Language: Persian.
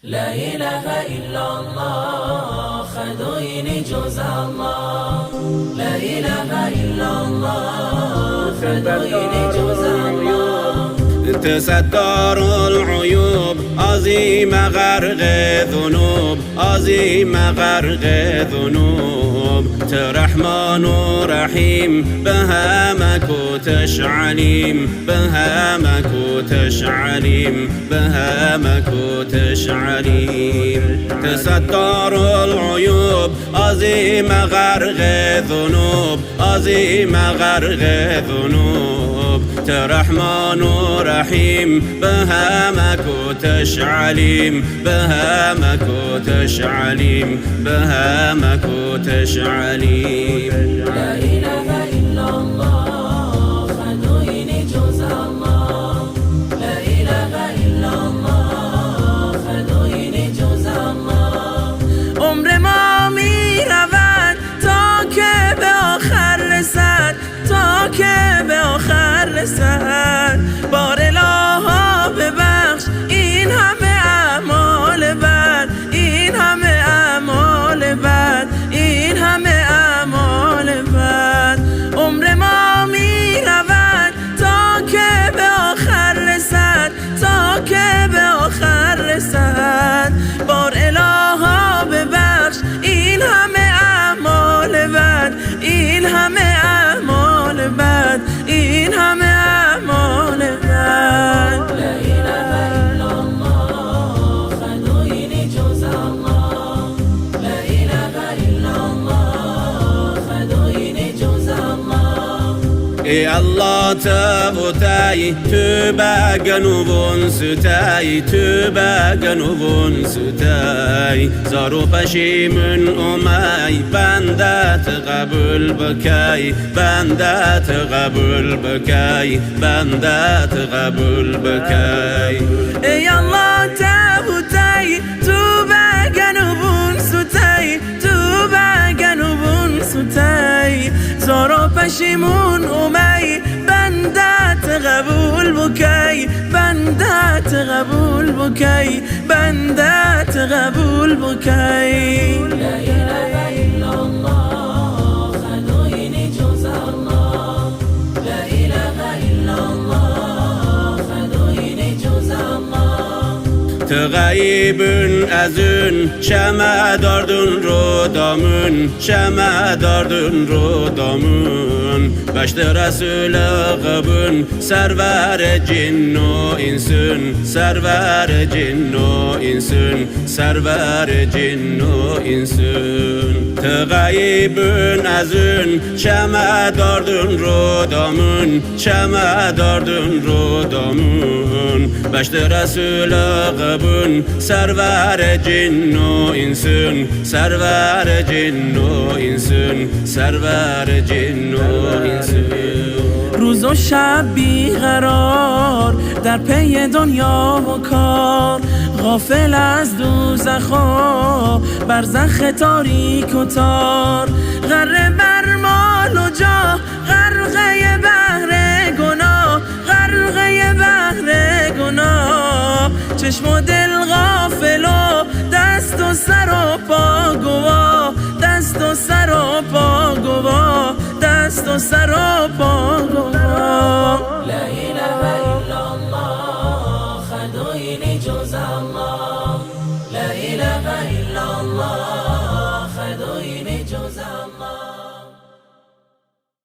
لا إله إلا الله خدوين جوز الله لا إله إلا الله خدوين جوز الله انت ستار العيوب عظيم غرق ذنوب عظيم غرق ذنوب رحمن ورحيم بهامك وتشعليم بهامك وتشعليم بهامك وتشعليم تستار العيوب عظيم غرق ذنوب عظيم غرق ذنوب رحمن ورحيم بهامك وتشعليم بهامك وتشعليم بهامك وتشعليم لا إله إلا الله خدوين جوز الله لا إله إلا الله خدوين جوز الله عمر ما میرود تا که به آخر رسد تا که به آخر رسد بار الها ببخش این همه اعمال بد این همه اعمال بد این همه اعمال بد عمر ما میرود تا که به آخر رسد تا که به آخر رسد بار الها ببخش این همه اعمال بد این همه اعمال بد این همه اعمال بد لا إله إلا الله خدوين جوز الله لا إله إلا الله خدوين جوز الله ای الله تبوتای تو بگنوون ستای تو بگنوون ستای زارو پشیمون اومای بندت قبول بکای بندت قبول بکای بندت قبول بکای ای الله تبوتای تو بگنوون ستای تو بگنوون ستای زارو پشیمون اومای بندت قبول بکی بندت قبول بکی بندت قبول بکی لا إله إلا الله خدوين جوز الله لا إله إلا الله خدوين جوز الله تغیبون از اون شمع داردون رو دامون شمع داردون رو دامون بشت رسول قبون سرور جن و انسون سرور جن و انسون سرور جن و انسون تغیبون از اون شمع داردون رو دامون شمع داردون رو دامون بشت رسول قبون سرور جن و انسون سرور جن و انسون سرور جن و انسون روز و شب بیقرار در پی دنیا و کار غافل از دوزخا برزخ تاریک و تار غره بر مال و جاه غرقه بحر گناه غرقه بحر گناه چشم و دل غافل و دست و سر و پا گواه دست و سر و پا گواه دست و سر و پا گواه لا إله إلا الله خدوين جوز الله لا إله إلا الله